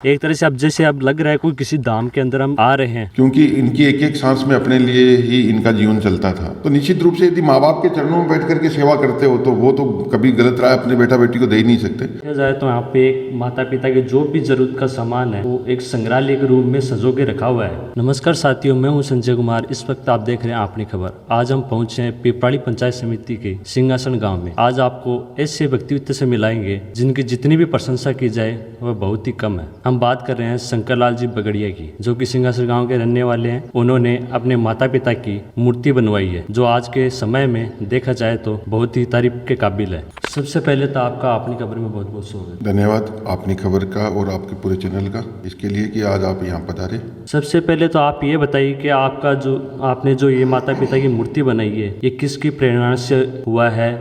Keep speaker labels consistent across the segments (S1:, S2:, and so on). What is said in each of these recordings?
S1: एक तरह से अब जैसे अब लग रहा है कोई किसी धाम के अंदर हम आ रहे हैं।
S2: क्योंकि इनकी एक एक सांस में अपने लिए ही इनका जीवन चलता था। तो निश्चित रूप से यदि माँ बाप के चरणों में बैठ करके सेवा करते हो तो वो तो कभी गलत राय अपने बेटा बेटी को दे ही नहीं सकते।
S1: देखा जाए तो यहाँ पे एक माता पिता के जो भी जरूरत का सामान है वो एक संग्रहालय के रूप में सजो के रखा हुआ है। नमस्कार साथियों, मैं हूँ संजय कुमार। इस वक्त आप देख रहे हैं आपनी खबर। आज हम पहुंचे हैं पिपराड़ी पंचायत समिति के सिंहासन गाँव में। आज आपको ऐसे व्यक्तित्व से मिलाएंगे जिनकी जितनी भी प्रशंसा की जाए वह बहुत ही कम है। हम बात कर रहे हैं शंकरलाल जी बगड़िया की, जो कि सिंहासन गांव के रहने वाले हैं। उन्होंने अपने माता पिता की मूर्ति बनवाई है, जो आज के समय में देखा जाए तो बहुत ही तारीफ के काबिल है। सबसे पहले तो आपका आपनी खबर में बहुत बहुत स्वागत।
S2: धन्यवाद आपनी खबर का और आपके पूरे चैनल का इसके लिए कि आज आप यहाँ पधारे।
S1: सबसे पहले तो आप ये बताइए कि आपने जो ये माता पिता की मूर्ति बनाई है ये किसकी प्रेरणा से हुआ है?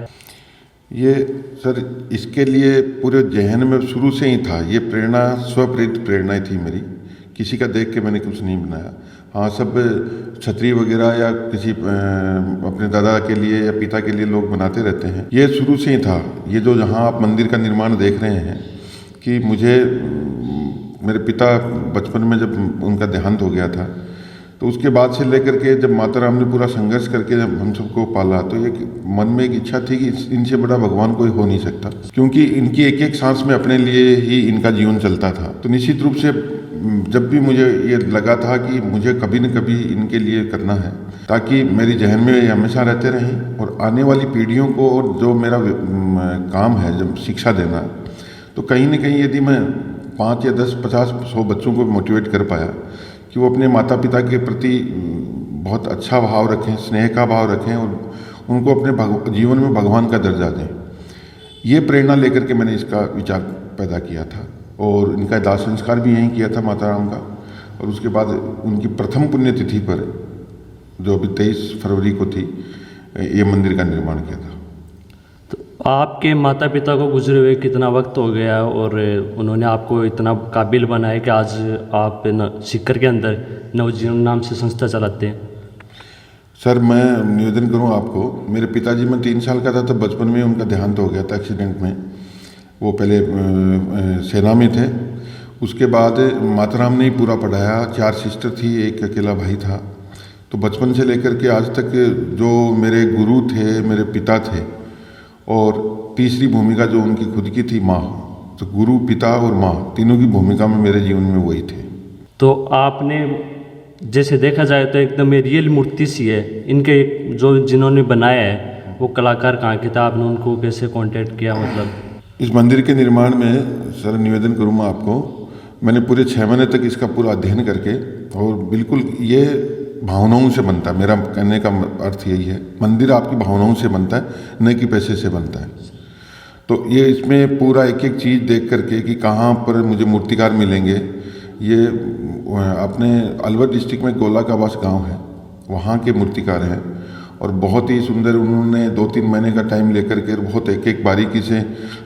S2: ये सर इसके लिए पूरे जहन में शुरू से ही था। ये प्रेरणा स्वप्रेरित प्रेरणा थी मेरी, किसी का देख के मैंने कुछ नहीं बनाया। हाँ, सब छतरी वगैरह या किसी अपने दादा के लिए या पिता के लिए लोग बनाते रहते हैं। ये शुरू से ही था। ये जो जहाँ आप मंदिर का निर्माण देख रहे हैं कि मुझे मेरे पिता बचपन में जब उनका देहांत हो गया था तो उसके बाद से लेकर के जब माता राम ने पूरा संघर्ष करके जब हम सबको पाला तो ये मन में एक इच्छा थी कि इनसे बड़ा भगवान कोई हो नहीं सकता, क्योंकि इनकी एक एक सांस में अपने लिए ही इनका जीवन चलता था। तो निश्चित रूप से जब भी मुझे ये लगा था कि मुझे कभी न कभी इनके लिए करना है ताकि मेरी जहन में ये हमेशा रहते रहें और आने वाली पीढ़ियों को, और जो मेरा काम है जब शिक्षा देना, तो कहीं न कहीं यदि मैं 5 या 10, 50, 100 बच्चों को मोटिवेट कर पाया कि वो अपने माता पिता के प्रति बहुत अच्छा भाव रखें, स्नेह का भाव रखें और उनको अपने जीवन में भगवान का दर्जा दें। ये प्रेरणा लेकर के मैंने इसका विचार पैदा किया था और इनका दाह संस्कार भी यहीं किया था माता राम का। और उसके बाद उनकी प्रथम पुण्यतिथि पर जो अभी 23 फरवरी को थी, ये मंदिर का निर्माण किया था।
S1: तो आपके माता पिता को गुजरे हुए कितना वक्त हो गया और उन्होंने आपको इतना काबिल बनाया कि आज आप सीकर के अंदर नवजीवन नाम से संस्था चलाते हैं?
S2: सर मैं निवेदन करूं आपको, मेरे पिताजी, मैं 3 साल का था तब बचपन में उनका देहांत हो गया था एक्सीडेंट में। वो पहले सेना में थे। उसके बाद माता राम ने ही पूरा पढ़ाया। 4 सिस्टर थी, एक अकेला भाई था। तो बचपन से लेकर के आज तक जो मेरे गुरु थे मेरे पिता थे, और तीसरी भूमिका जो उनकी खुद की थी माँ। तो गुरु, पिता और माँ तीनों की भूमिका में मेरे जीवन में वही थे।
S1: तो आपने जैसे देखा जाए तो एकदम रियल मूर्ति सी है। इनके जो जिन्होंने बनाया है वो कलाकार कहाँ के थे? आपने उनको कैसे कांटेक्ट किया? मतलब
S2: इस मंदिर के निर्माण में सर निवेदन करूँगा आपको, मैंने पूरे 6 महीने तक इसका पूरा अध्ययन करके, और बिल्कुल ये भावनाओं से बनता है। मेरा कहने का अर्थ यही है, मंदिर आपकी भावनाओं से बनता है, न कि पैसे से बनता है। तो ये इसमें पूरा एक एक चीज़ देख करके कि कहाँ पर मुझे मूर्तिकार मिलेंगे। ये अपने अलवर डिस्ट्रिक्ट में गोला का बास गाँव है, वहाँ के मूर्तिकार हैं और बहुत ही सुंदर। उन्होंने 2-3 महीने का टाइम लेकर के बहुत एक एक बारीकी से,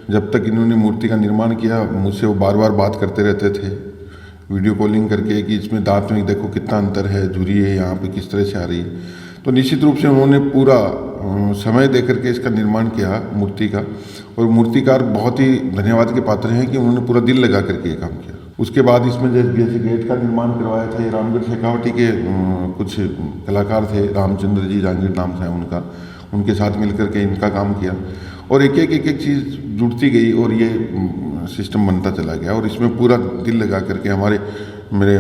S2: जब तक इन्होंने मूर्ति का निर्माण किया, मुझसे वो बार बार बात करते रहते थे, वीडियो कॉलिंग करके कि इसमें दांत में देखो कितना अंतर है, झुर्री है यहाँ पे किस तरह से आ रही है। तो निश्चित रूप से उन्होंने पूरा समय दे करके इसका निर्माण किया मूर्ति का, और मूर्तिकार बहुत ही धन्यवाद के पात्र हैं कि उन्होंने पूरा दिल लगा करके ये काम किया। उसके बाद इसमें जैसे गेट का निर्माण करवाया था, ये रामगढ़ शेखावटी के कुछ कलाकार थे, रामचंद्र जी जहांगीर नाम था उनका, उनके साथ मिलकर के इनका काम किया, और एक एक चीज़ जुड़ती गई और ये सिस्टम बनता चला गया। और इसमें पूरा दिल लगा करके मेरे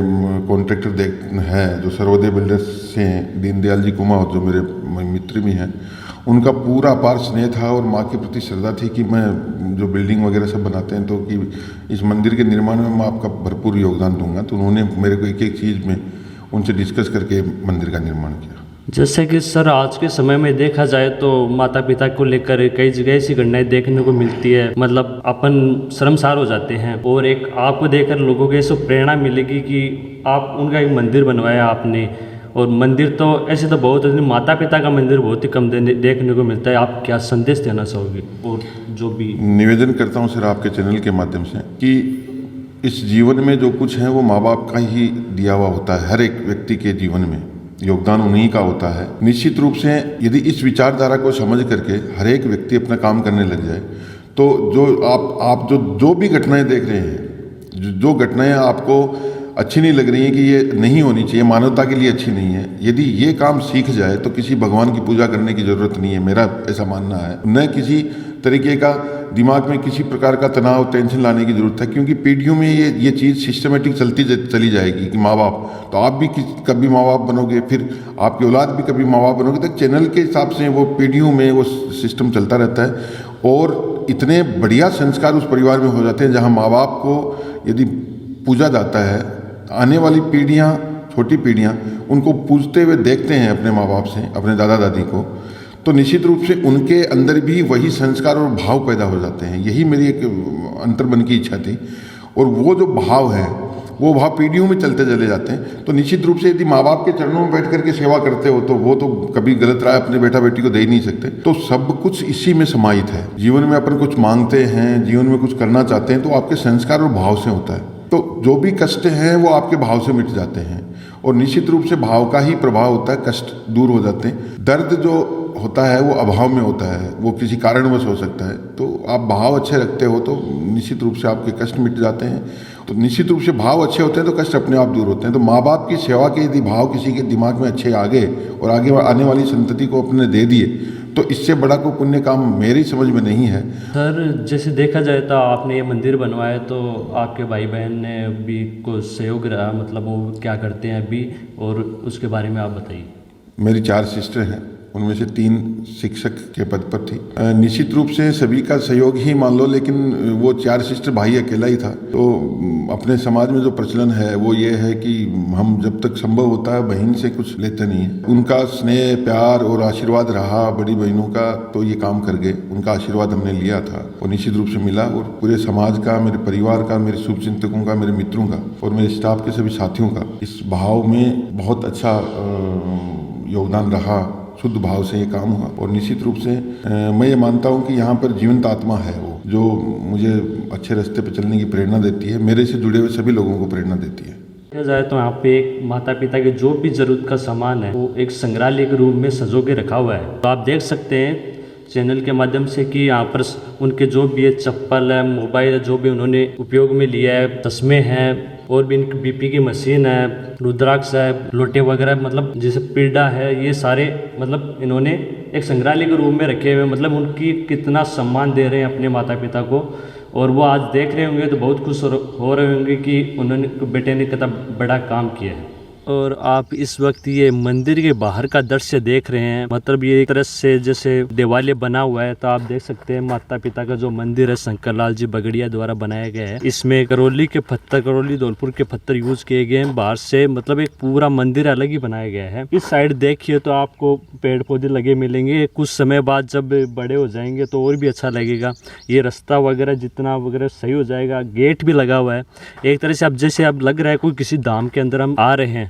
S2: कॉन्ट्रैक्टर है जो सर्वोदय बिल्डर्स से हैं, दीनदयाल जी कुमार, जो मेरे मित्र भी हैं, उनका पूरा अपार स्नेह था और माँ के प्रति श्रद्धा थी कि मैं जो बिल्डिंग वगैरह सब बनाते हैं तो कि इस मंदिर के निर्माण में मैं आपका भरपूर योगदान दूंगा। तो उन्होंने मेरे को एक एक चीज़ में उनसे डिस्कस करके मंदिर का निर्माण किया।
S1: जैसे कि सर आज के समय में देखा जाए तो माता पिता को लेकर कई जगह ऐसी घटनाएं देखने को मिलती है, मतलब अपन शर्मसार हो जाते हैं। और एक आपको देखकर लोगों को ऐसी प्रेरणा मिलेगी कि आप उनका एक मंदिर बनवाया आपने। और मंदिर तो ऐसे तो बहुत, माता पिता का मंदिर बहुत ही कम देखने को मिलता है। आप क्या संदेश देना चाहोगे? और जो भी
S2: निवेदन करता हूँ सर आपके चैनल के माध्यम से कि इस जीवन में जो कुछ है वो माँ बाप का ही दिया हुआ होता है। हर एक व्यक्ति के जीवन में योगदान उन्हीं का होता है। निश्चित रूप से यदि इस विचारधारा को समझ करके हर एक व्यक्ति अपना काम करने लग जाए तो जो आप जो भी घटनाएं देख रहे हैं जो घटनाएं आपको अच्छी नहीं लग रही हैं कि ये नहीं होनी चाहिए, मानवता के लिए अच्छी नहीं है, यदि ये काम सीख जाए तो किसी भगवान की पूजा करने की ज़रूरत नहीं है। मेरा ऐसा मानना है। न किसी तरीके का दिमाग में किसी प्रकार का तनाव टेंशन लाने की ज़रूरत है, क्योंकि पीढ़ियों में ये चीज़ सिस्टमेटिक चली जाएगी कि माँ बाप तो आप भी कभी माँ बाप बनोगे, फिर आपकी औलाद भी कभी माँ बाप बनोगे। तो चैनल के हिसाब से वो पीढ़ियों में वो सिस्टम चलता रहता है और इतने बढ़िया संस्कार उस परिवार में हो जाते हैं जहाँ माँ बाप को यदि पूजा जाता है, आने वाली पीढ़ियाँ, छोटी पीढ़ियाँ उनको पूजते हुए देखते हैं अपने माँ बाप से, अपने दादा दादी को, तो निश्चित रूप से उनके अंदर भी वही संस्कार और भाव पैदा हो जाते हैं। यही मेरी एक अंतर्मन की इच्छा थी और वो जो भाव है वो भाव पीढ़ियों में चलते चले जाते हैं। तो निश्चित रूप से यदि माँ बाप के चरणों में बैठ करके सेवा करते हो तो वो तो कभी गलत राय अपने बेटा बेटी को दे ही नहीं सकते। तो सब कुछ इसी में समाहित है। जीवन में अपन कुछ मांगते हैं, जीवन में कुछ करना चाहते हैं तो आपके संस्कार और भाव से होता है। तो जो भी कष्ट हैं वो आपके भाव से मिट जाते हैं और निश्चित रूप से भाव का ही प्रभाव होता है, कष्ट दूर हो जाते हैं। दर्द जो होता है वो अभाव में होता है, वो किसी कारणवश हो सकता है। तो आप भाव अच्छे रखते हो तो निश्चित रूप से आपके कष्ट मिट जाते हैं। तो निश्चित रूप से भाव अच्छे होते हैं तो कष्ट अपने आप दूर होते हैं। तो माँ बाप की सेवा के यदि भाव किसी के दिमाग में अच्छे आ गए और आगे आने वाली संतति को अपने दे दिए तो इससे बड़ा कोई पुण्य काम मेरी समझ में नहीं है।
S1: सर जैसे देखा जाए तो आपने ये मंदिर बनवाया तो आपके भाई बहन ने भी कुछ सहयोग रहा, मतलब वो क्या करते हैं अभी, और उसके बारे में आप बताइए।
S2: मेरी 4 सिस्टर हैं, उनमें से 3 शिक्षक के पद पर थी। निश्चित रूप से सभी का सहयोग ही मान लो, लेकिन वो 4 सिस्टर, भाई अकेला ही था। तो अपने समाज में जो प्रचलन है वो ये है कि हम जब तक संभव होता है बहन से कुछ लेते नहीं है। उनका स्नेह प्यार और आशीर्वाद रहा बड़ी बहनों का, तो ये काम कर गए। उनका आशीर्वाद हमने लिया था और निश्चित रूप से मिला। और पूरे समाज का, मेरे परिवार का, मेरे शुभचिंतकों का, मेरे मित्रों का और मेरे स्टाफ के सभी साथियों का इस भाव में बहुत अच्छा योगदान रहा। शुद्ध भाव से ये काम हुआ और निश्चित रूप से मैं ये मानता हूँ कि यहाँ पर जीवंत आत्मा है वो, जो मुझे अच्छे रास्ते पर चलने की प्रेरणा देती है, मेरे से जुड़े हुए सभी लोगों को प्रेरणा देती है।
S1: देखा जाए तो यहाँ पे एक माता पिता के जो भी जरूरत का सामान है वो एक संग्रहालय के रूप में सजो के रखा हुआ है। तो आप देख सकते हैं चैनल के माध्यम से कि यहाँ पर उनके जो भी है चप्पल है, मोबाइल है, जो भी उन्होंने उपयोग में लिया है, चश्मे हैं और भी इनकी बीपी की मशीन है, रुद्राक्ष है, लोटे वगैरह, मतलब जैसे पीड़ा है, ये सारे मतलब इन्होंने एक संग्रहालय के रूप में रखे हुए। मतलब उनकी कितना सम्मान दे रहे हैं अपने माता पिता को, और वो आज देख रहे होंगे तो बहुत खुश हो रहे होंगे कि उन्होंने बेटे ने कितना बड़ा काम किया है। और आप इस वक्त ये मंदिर के बाहर का दृश्य देख रहे हैं, मतलब ये एक तरह से जैसे देवालय बना हुआ है। तो आप देख सकते हैं माता पिता का जो मंदिर है शंकर लाल जी बगड़िया द्वारा बनाया गया है। इसमें करौली के पत्थर, करौली धौलपुर के पत्थर यूज किए गए हैं। बाहर से मतलब एक पूरा मंदिर अलग ही बनाया गया है। इस साइड देखिए तो आपको पेड़ पौधे लगे मिलेंगे। कुछ समय बाद जब बड़े हो जाएंगे तो और भी अच्छा लगेगा। ये रास्ता वगैरह जितना वगैरह सही हो जाएगा। गेट भी लगा हुआ है एक तरह से। अब जैसे अब लग रहा है कोई किसी धाम के अंदर हम आ रहे हैं,